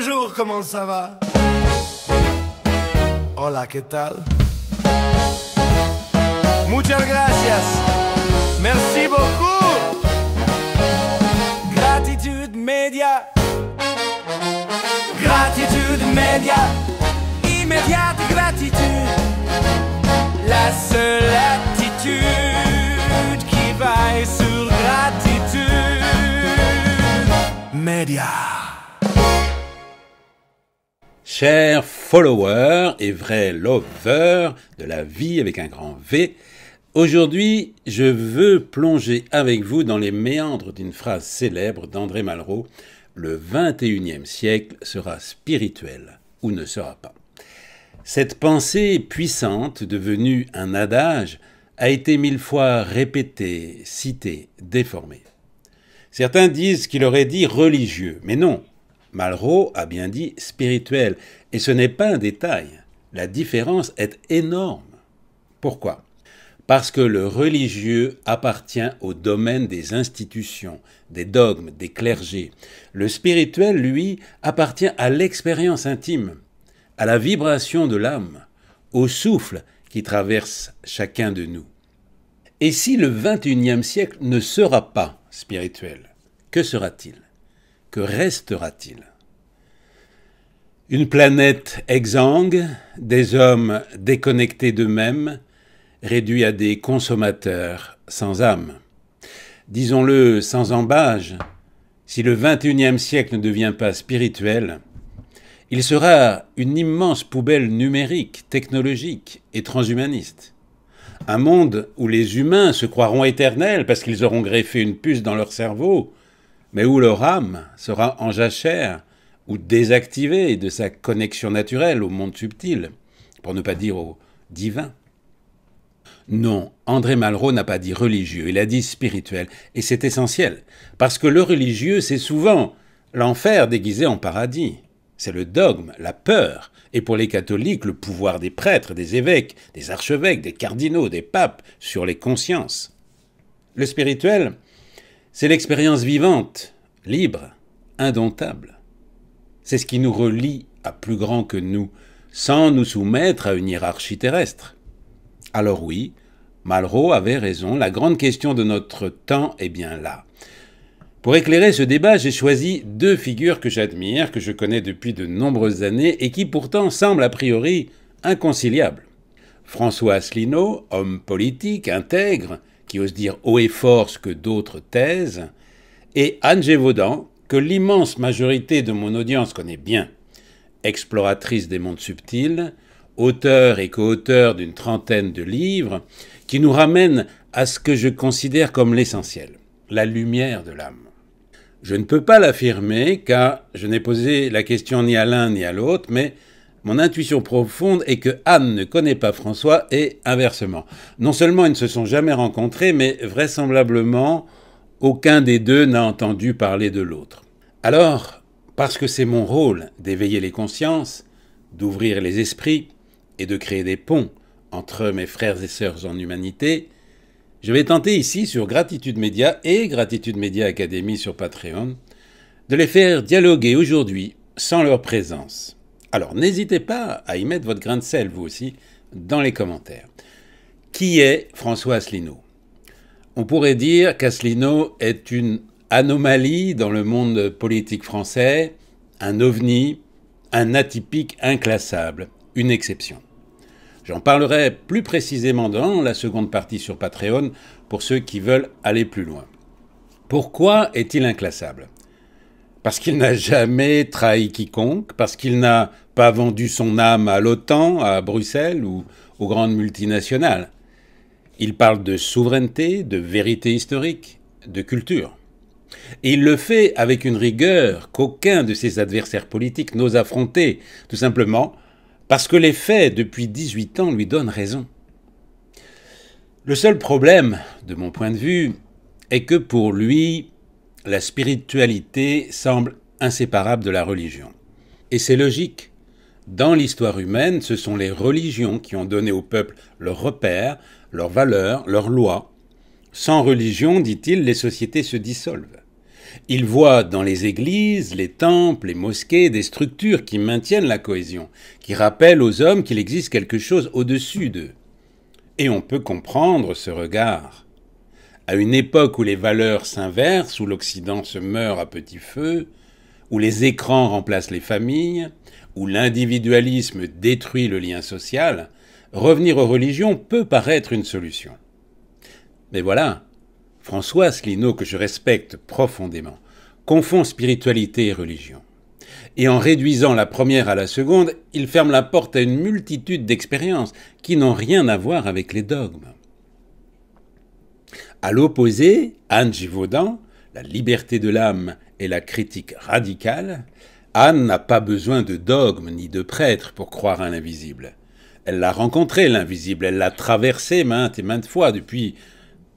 Bonjour, comment ça va? Hola, ¿qué tal? Muchas gracias. Merci beaucoup. Gratitude média. Gratitude média. Immédiate gratitude. La seule attitude qui vaille sur gratitude média. Chers followers et vrais lovers de la vie avec un grand V, aujourd'hui, je veux plonger avec vous dans les méandres d'une phrase célèbre d'André Malraux. Le 21e siècle sera spirituel ou ne sera pas. Cette pensée puissante, devenue un adage, a été 1000 fois répétée, citée, déformée. Certains disent qu'il aurait dit religieux, mais non. Malraux a bien dit spirituel, et ce n'est pas un détail. La différence est énorme. Pourquoi ? Parce que le religieux appartient au domaine des institutions, des dogmes, des clergés. Le spirituel, lui, appartient à l'expérience intime, à la vibration de l'âme, au souffle qui traverse chacun de nous. Et si le 21e siècle ne sera pas spirituel, que sera-t-il ? Que restera-t-il ? Une planète exsangue, des hommes déconnectés d'eux-mêmes, réduits à des consommateurs sans âme. Disons-le sans embâge, si le 21e siècle ne devient pas spirituel, il sera une immense poubelle numérique, technologique et transhumaniste. Un monde où les humains se croiront éternels parce qu'ils auront greffé une puce dans leur cerveau, mais où leur âme sera en jachère ou désactivée de sa connexion naturelle au monde subtil, pour ne pas dire au divin. Non, André Malraux n'a pas dit religieux, il a dit spirituel, et c'est essentiel, parce que le religieux, c'est souvent l'enfer déguisé en paradis. C'est le dogme, la peur, et pour les catholiques, le pouvoir des prêtres, des évêques, des archevêques, des cardinaux, des papes, sur les consciences. Le spirituel, c'est l'expérience vivante, libre, indomptable. C'est ce qui nous relie à plus grand que nous, sans nous soumettre à une hiérarchie terrestre. Alors oui, Malraux avait raison, la grande question de notre temps est bien là. Pour éclairer ce débat, j'ai choisi deux figures que j'admire, que je connais depuis de nombreuses années et qui pourtant semblent a priori inconciliables. François Asselineau, homme politique, intègre, qui ose dire haut et fort ce que d'autres taisent, et Anne Gévaudan, que l'immense majorité de mon audience connaît bien, exploratrice des mondes subtils, auteur et co-auteur d'une trentaine de livres, qui nous ramène à ce que je considère comme l'essentiel, la lumière de l'âme. Je ne peux pas l'affirmer car je n'ai posé la question ni à l'un ni à l'autre, mais mon intuition profonde est que Anne ne connaît pas François et inversement. Non seulement ils ne se sont jamais rencontrés, mais vraisemblablement aucun des deux n'a entendu parler de l'autre. Alors, parce que c'est mon rôle d'éveiller les consciences, d'ouvrir les esprits et de créer des ponts entre mes frères et sœurs en humanité, je vais tenter ici sur Gratitude Média et Gratitude Média Academy sur Patreon de les faire dialoguer aujourd'hui sans leur présence. Alors n'hésitez pas à y mettre votre grain de sel, vous aussi, dans les commentaires. Qui est François Asselineau ? On pourrait dire qu'Asselineau est une anomalie dans le monde politique français, un ovni, un atypique inclassable, une exception. J'en parlerai plus précisément dans la seconde partie sur Patreon pour ceux qui veulent aller plus loin. Pourquoi est-il inclassable ? Parce qu'il n'a jamais trahi quiconque, parce qu'il n'a pas vendu son âme à l'OTAN, à Bruxelles ou aux grandes multinationales. Il parle de souveraineté, de vérité historique, de culture. Et il le fait avec une rigueur qu'aucun de ses adversaires politiques n'ose affronter, tout simplement parce que les faits, depuis 18 ans, lui donnent raison. Le seul problème, de mon point de vue, est que pour lui, la spiritualité semble inséparable de la religion. Et c'est logique. Dans l'histoire humaine, ce sont les religions qui ont donné au peuple leurs repères, leurs valeurs, leurs lois. Sans religion, dit-il, les sociétés se dissolvent. Ils voient dans les églises, les temples, les mosquées des structures qui maintiennent la cohésion, qui rappellent aux hommes qu'il existe quelque chose au-dessus d'eux. Et on peut comprendre ce regard. À une époque où les valeurs s'inversent, où l'Occident se meurt à petit feu, où les écrans remplacent les familles, où l'individualisme détruit le lien social, revenir aux religions peut paraître une solution. Mais voilà, François Asselineau, que je respecte profondément, confond spiritualité et religion. Et en réduisant la première à la seconde, il ferme la porte à une multitude d'expériences qui n'ont rien à voir avec les dogmes. À l'opposé, Anne Givaudan, la liberté de l'âme et la critique radicale, Anne n'a pas besoin de dogmes ni de prêtres pour croire à l'invisible. Elle l'a rencontré, l'invisible, elle l'a traversé maintes et maintes fois depuis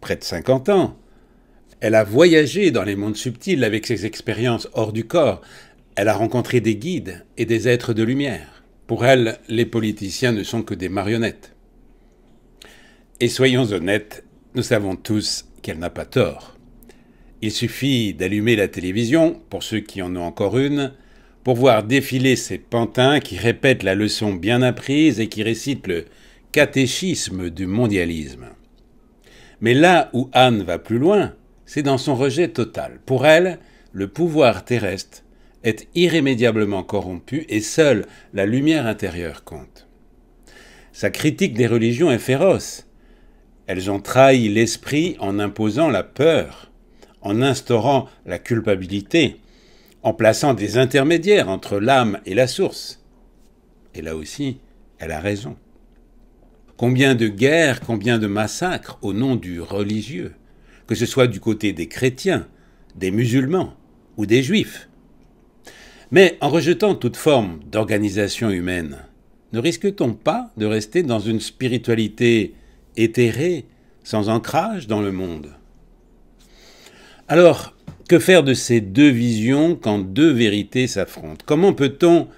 près de 50 ans. Elle a voyagé dans les mondes subtils avec ses expériences hors du corps. Elle a rencontré des guides et des êtres de lumière. Pour elle, les politiciens ne sont que des marionnettes. Et soyons honnêtes, nous savons tous qu'elle n'a pas tort. Il suffit d'allumer la télévision, pour ceux qui en ont encore une, pour voir défiler ces pantins qui répètent la leçon bien apprise et qui récitent le catéchisme du mondialisme. Mais là où Anne va plus loin, c'est dans son rejet total. Pour elle, le pouvoir terrestre est irrémédiablement corrompu et seule la lumière intérieure compte. Sa critique des religions est féroce. Elles ont trahi l'esprit en imposant la peur, en instaurant la culpabilité, en plaçant des intermédiaires entre l'âme et la source. Et là aussi, elle a raison. Combien de guerres, combien de massacres au nom du religieux, que ce soit du côté des chrétiens, des musulmans ou des juifs. Mais en rejetant toute forme d'organisation humaine, ne risque-t-on pas de rester dans une spiritualité éthérée, sans ancrage dans le monde? Alors, que faire de ces deux visions quand deux vérités s'affrontent? Comment peut-on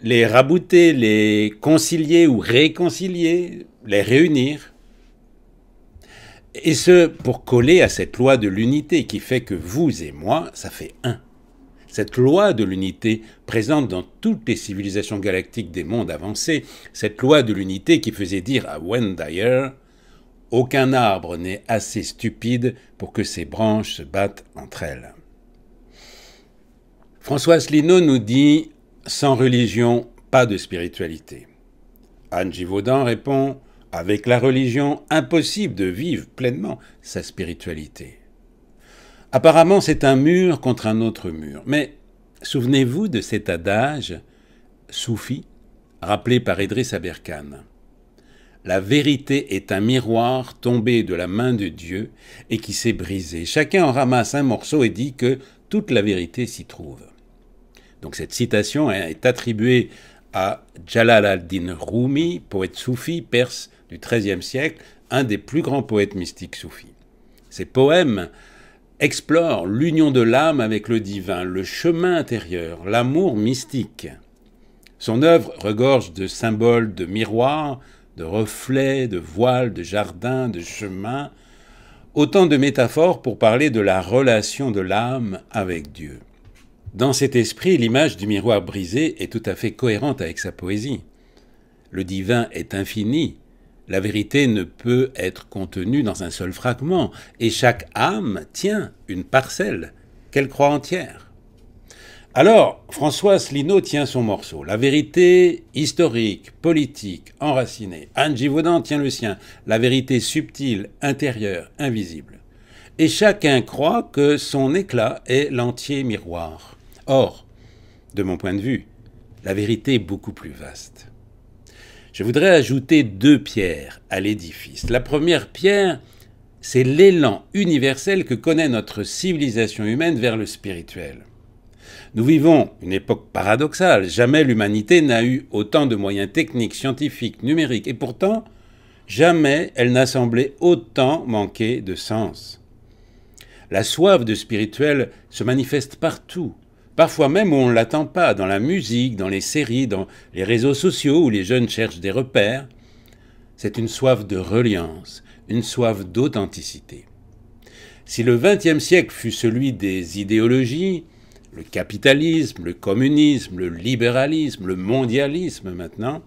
les rabouter, les concilier ou réconcilier, les réunir? Et ce, pour coller à cette loi de l'unité qui fait que vous et moi, ça fait un. Cette loi de l'unité présente dans toutes les civilisations galactiques des mondes avancés, cette loi de l'unité qui faisait dire à Wayne Dyer « Aucun arbre n'est assez stupide pour que ses branches se battent entre elles ». François Asselineau nous dit « Sans religion, pas de spiritualité ». Anne Givaudan répond « Avec la religion, impossible de vivre pleinement sa spiritualité ». Apparemment, c'est un mur contre un autre mur. Mais souvenez-vous de cet adage soufi, rappelé par Idriss Aberkane. La vérité est un miroir tombé de la main de Dieu et qui s'est brisé. Chacun en ramasse un morceau et dit que toute la vérité s'y trouve. Donc cette citation est attribuée à Jalal ad-Din Rumi, poète soufi perse du XIIIe siècle, un des plus grands poètes mystiques soufis. Ces poèmes explore l'union de l'âme avec le divin, le chemin intérieur, l'amour mystique. Son œuvre regorge de symboles, de miroirs, de reflets, de voiles, de jardins, de chemins, autant de métaphores pour parler de la relation de l'âme avec Dieu. Dans cet esprit, l'image du miroir brisé est tout à fait cohérente avec sa poésie. Le divin est infini. La vérité ne peut être contenue dans un seul fragment, et chaque âme tient une parcelle qu'elle croit entière. Alors, François Asselineau tient son morceau, la vérité historique, politique, enracinée. Anne Givaudan tient le sien, la vérité subtile, intérieure, invisible. Et chacun croit que son éclat est l'entier miroir. Or, de mon point de vue, la vérité est beaucoup plus vaste. Je voudrais ajouter 2 pierres à l'édifice. La première pierre, c'est l'élan universel que connaît notre civilisation humaine vers le spirituel. Nous vivons une époque paradoxale. Jamais l'humanité n'a eu autant de moyens techniques, scientifiques, numériques. Et pourtant, jamais elle n'a semblé autant manquer de sens. La soif de spirituel se manifeste partout. Parfois même où on ne l'attend pas, dans la musique, dans les séries, dans les réseaux sociaux où les jeunes cherchent des repères. C'est une soif de reliance, une soif d'authenticité. Si le XXe siècle fut celui des idéologies, le capitalisme, le communisme, le libéralisme, le mondialisme maintenant,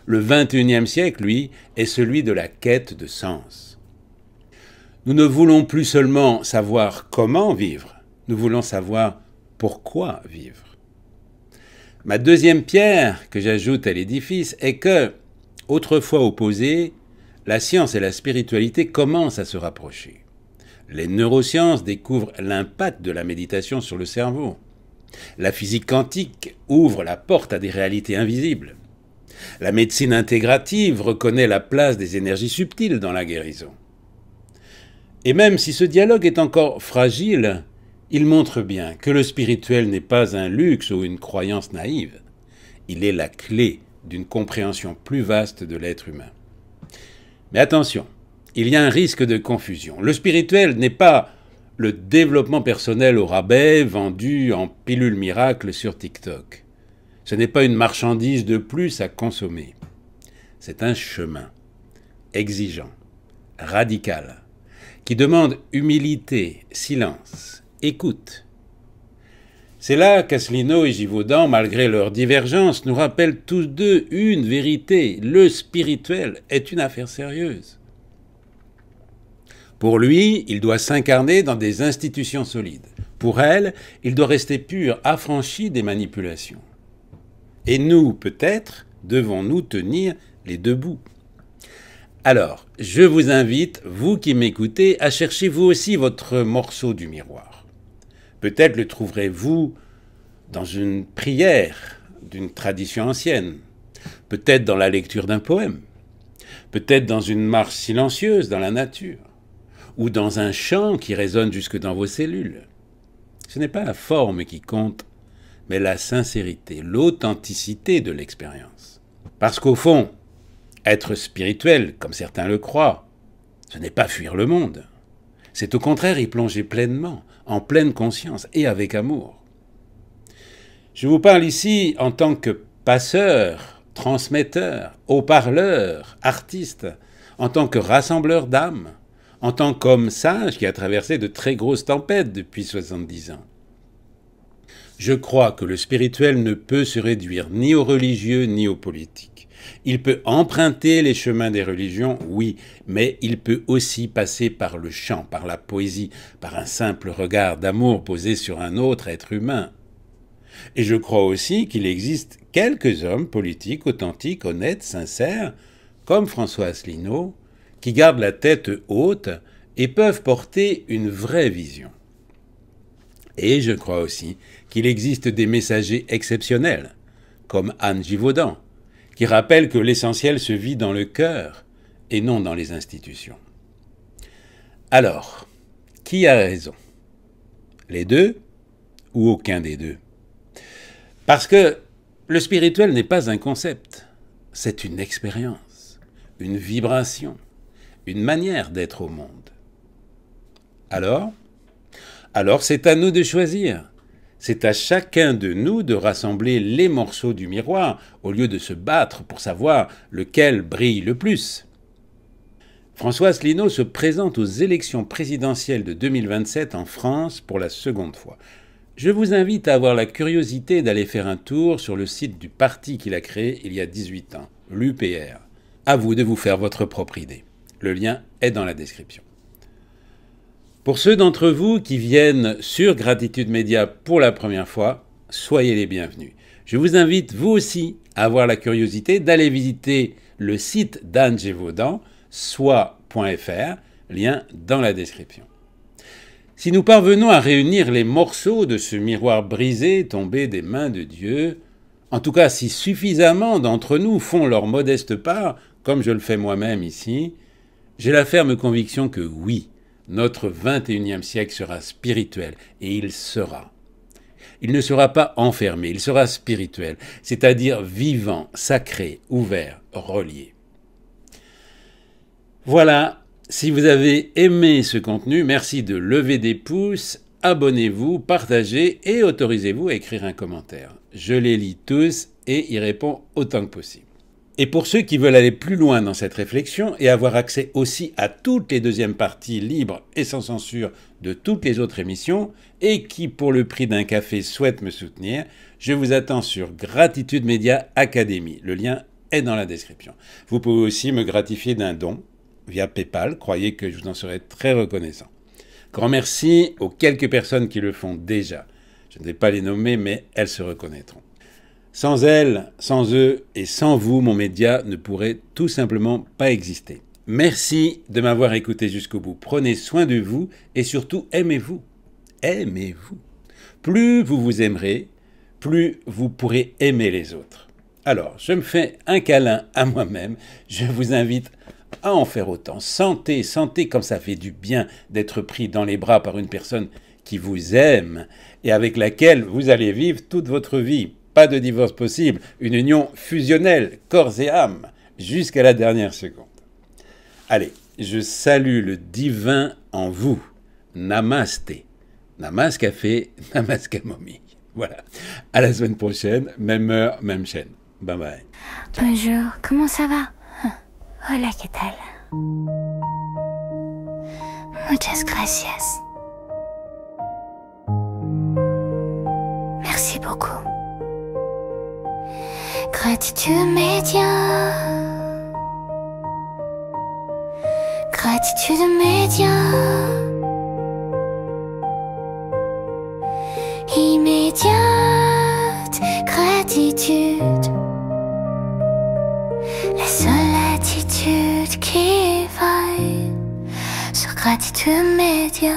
le XXIe siècle, lui, est celui de la quête de sens. Nous ne voulons plus seulement savoir comment vivre, nous voulons savoir pourquoi vivre. Ma deuxième pierre que j'ajoute à l'édifice est que, autrefois opposées, la science et la spiritualité commencent à se rapprocher. Les neurosciences découvrent l'impact de la méditation sur le cerveau. La physique quantique ouvre la porte à des réalités invisibles. La médecine intégrative reconnaît la place des énergies subtiles dans la guérison. Et même si ce dialogue est encore fragile, il montre bien que le spirituel n'est pas un luxe ou une croyance naïve. Il est la clé d'une compréhension plus vaste de l'être humain. Mais attention, il y a un risque de confusion. Le spirituel n'est pas le développement personnel au rabais vendu en pilule miracle sur TikTok. Ce n'est pas une marchandise de plus à consommer. C'est un chemin exigeant, radical, qui demande humilité, silence, écoute. C'est là qu'Asselineau et Givaudan, malgré leurs divergences, nous rappellent tous deux une vérité. Le spirituel est une affaire sérieuse. Pour lui, il doit s'incarner dans des institutions solides. Pour elle, il doit rester pur, affranchi des manipulations. Et nous, peut-être, devons-nous tenir les deux bouts. Alors, je vous invite, vous qui m'écoutez, à chercher vous aussi votre morceau du miroir. Peut-être le trouverez-vous dans une prière d'une tradition ancienne, peut-être dans la lecture d'un poème, peut-être dans une marche silencieuse dans la nature, ou dans un chant qui résonne jusque dans vos cellules. Ce n'est pas la forme qui compte, mais la sincérité, l'authenticité de l'expérience. Parce qu'au fond, être spirituel, comme certains le croient, ce n'est pas fuir le monde. C'est au contraire y plonger pleinement, en pleine conscience et avec amour. Je vous parle ici en tant que passeur, transmetteur, haut-parleur, artiste, en tant que rassembleur d'âmes, en tant qu'homme sage qui a traversé de très grosses tempêtes depuis 70 ans. Je crois que le spirituel ne peut se réduire ni aux religieux ni aux politiques. Il peut emprunter les chemins des religions, oui, mais il peut aussi passer par le chant, par la poésie, par un simple regard d'amour posé sur un autre être humain. Et je crois aussi qu'il existe quelques hommes politiques authentiques, honnêtes, sincères, comme François Asselineau, qui gardent la tête haute et peuvent porter une vraie vision. Et je crois aussi qu'il existe des messagers exceptionnels, comme Anne Givaudan, qui rappelle que l'essentiel se vit dans le cœur et non dans les institutions. Alors, qui a raison? Les deux ou aucun des deux? Parce que le spirituel n'est pas un concept, c'est une expérience, une vibration, une manière d'être au monde. Alors c'est à nous de choisir. C'est à chacun de nous de rassembler les morceaux du miroir au lieu de se battre pour savoir lequel brille le plus. François Asselineau se présente aux élections présidentielles de 2027 en France pour la seconde fois. Je vous invite à avoir la curiosité d'aller faire un tour sur le site du parti qu'il a créé il y a 18 ans, l'UPR. À vous de vous faire votre propre idée. Le lien est dans la description. Pour ceux d'entre vous qui viennent sur Gratitude Média pour la première fois, soyez les bienvenus. Je vous invite, vous aussi, à avoir la curiosité d'aller visiter le site d'Anne Givaudan, soi.fr, lien dans la description. Si nous parvenons à réunir les morceaux de ce miroir brisé tombé des mains de Dieu, en tout cas si suffisamment d'entre nous font leur modeste part, comme je le fais moi-même ici, j'ai la ferme conviction que oui, notre 21e siècle sera spirituel, et il sera. Il ne sera pas enfermé, il sera spirituel, c'est-à-dire vivant, sacré, ouvert, relié. Voilà, si vous avez aimé ce contenu, merci de lever des pouces, abonnez-vous, partagez et autorisez-vous à écrire un commentaire. Je les lis tous et y réponds autant que possible. Et pour ceux qui veulent aller plus loin dans cette réflexion et avoir accès aussi à toutes les deuxièmes parties libres et sans censure de toutes les autres émissions, et qui pour le prix d'un café souhaitent me soutenir, je vous attends sur Gratitude Media Academy. Le lien est dans la description. Vous pouvez aussi me gratifier d'un don via PayPal, croyez que je vous en serai très reconnaissant. Grand merci aux quelques personnes qui le font déjà. Je ne vais pas les nommer, mais elles se reconnaîtront. Sans elles, sans eux et sans vous, mon média ne pourrait tout simplement pas exister. Merci de m'avoir écouté jusqu'au bout. Prenez soin de vous et surtout aimez-vous. Aimez-vous. Plus vous vous aimerez, plus vous pourrez aimer les autres. Alors, je me fais un câlin à moi-même. Je vous invite à en faire autant. Sentez comme ça fait du bien d'être pris dans les bras par une personne qui vous aime et avec laquelle vous allez vivre toute votre vie. Pas de divorce possible, une union fusionnelle, corps et âme, jusqu'à la dernière seconde. Allez, je salue le divin en vous. Namasté. Namas café, namas camomille. Voilà. À la semaine prochaine, même heure, même chaîne. Bye bye. Bonjour, comment ça va? Hola, ¿qué tal? Muchas gracias. Merci beaucoup. Gratitude Média. Gratitude Média. Immédiate gratitude. La seule attitude qui vaille sur Gratitude Média.